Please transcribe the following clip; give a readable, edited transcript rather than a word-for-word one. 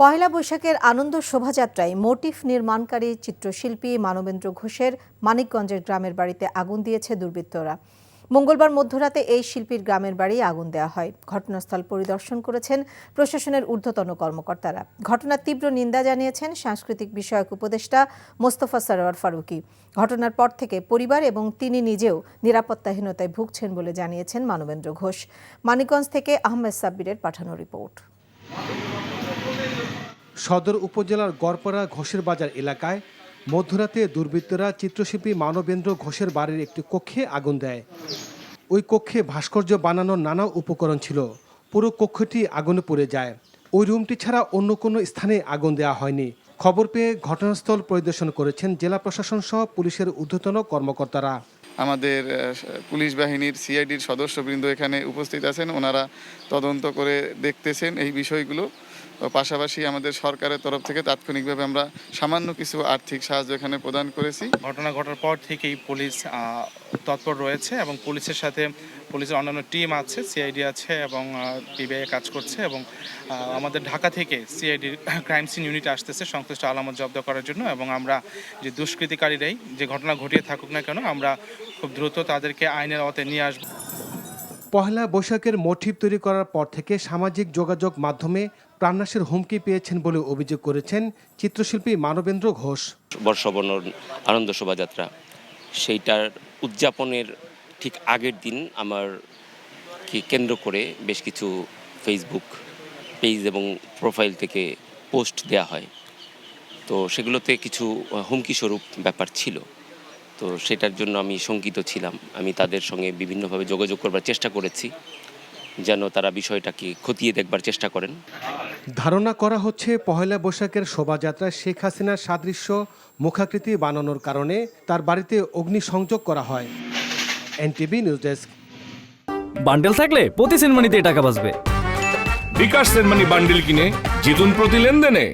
পহেলা বৈশাখের আনন্দ শোভাযাত্রায় মোটিফ নির্মাণকারী চিত্রশিল্পী মানবেন্দ্র ঘোষের মানিকগঞ্জের গ্রামের বাড়িতে আগুন দিয়েছে দুর্বৃত্তরা। মঙ্গলবার মধ্যরাতে এই শিল্পীর গ্রামের বাড়ি আগুন দেওয়া হয়। ঘটনাস্থল পরিদর্শন করেছেন প্রশাসনের ঊর্ধ্বতন কর্মকর্তারা। ঘটনার তীব্র নিন্দা জানিয়েছেন সাংস্কৃতিক বিষয়ক উপদেষ্টা মোস্তফা সরোয়ার ফারুকী। ঘটনার পর থেকে পরিবার এবং তিনি নিজেও নিরাপত্তাহীনতায় ভুগছেন বলে জানিয়েছেন মানবেন্দ্র ঘোষ। মানিকগঞ্জ থেকে আহমেদ সাব্বিরের পাঠানো রিপোর্ট। সদর উপজেলার গড়পাড়া ঘোষের বাজার এলাকায় মধ্যরাতে দুর্বৃত্তরা চিত্রশিল্পী মানবেন্দ্র ঘোষের বাড়ির একটি কক্ষে আগুন দেয়। ওই কক্ষে ভাস্কর্য বানানোর নানা উপকরণ ছিল। পুরো কক্ষটি আগুনে পুড়ে যায়। ওই রুমটি ছাড়া অন্য কোনো স্থানে আগুন দেওয়া হয়নি। খবর পেয়ে ঘটনাস্থল পরিদর্শন করেছেন জেলা প্রশাসন সহ পুলিশের ঊর্ধ্বতন কর্মকর্তারা। আমাদের পুলিশ বাহিনীর সিআইডির সদস্যবৃন্দ এখানে উপস্থিত আছেন। ওনারা তদন্ত করে দেখতেছেন এই বিষয়গুলো। পাশাপাশি আমাদের সরকারের তরফ থেকে তাৎক্ষণিকভাবে আমরা সামান্য কিছু আর্থিক সাহায্য এখানে প্রদান করেছি। ঘটনা ঘটার পর থেকেই পুলিশ তৎপর রয়েছে এবং পুলিশের সাথে পুলিশের অন্যান্য টিম আছে, সিআইডি আছে এবং পিবিআই কাজ করছে এবং আমাদের ঢাকা থেকে সিআইডির ক্রাইম সিন ইউনিট আসতেছে সংশ্লিষ্ট আলামত জব্দ করার জন্য। এবং আমরা যে দুষ্কৃতিকারীরাই যে ঘটনা ঘটিয়ে থাকুক না কেন, আমরা খুব দ্রুত তাদেরকে আইনের আওতায় নিয়ে আসব। পহেলা বৈশাখের মোটিফ তৈরি করার পর থেকে সামাজিক যোগাযোগ মাধ্যমে প্রাণনাশের হুমকি পেয়েছেন বলে অভিযোগ করেছেন চিত্রশিল্পী মানবেন্দ্র ঘোষ। বর্ষবরণ আনন্দ শোভাযাত্রা সেইটার উদযাপনের ঠিক আগের দিন আমারকে কেন্দ্র করে বেশ কিছু ফেসবুক পেজ এবং প্রোফাইল থেকে পোস্ট দেয়া হয়। তো সেগুলোতে কিছু হুমকি স্বরূপ ব্যাপার ছিল। তো সেটার জন্য আমি শঙ্কিত ছিলাম। আমি তাদের সঙ্গে বিভিন্নভাবে যোগাযোগ করবার চেষ্টা করেছি যেন তারা বিষয়টাকে খতিয়ে দেখবার চেষ্টা করেন। ধারণা করা হচ্ছে পহেলা বৈশাখের শোভাযাত্রায় শেখ হাসিনার সাদৃশ্য মুখাকৃতি বানানোর কারণে তার বাড়িতে অগ্নিসংযোগ করা হয়। NTV news desk. বান্ডেল থাকলে প্রতি সেনমানিতে টাকা বাঁচবে। বিকাশ সেনমানি বান্ডেল কিনে জিতুন প্রতি লেনদেনে।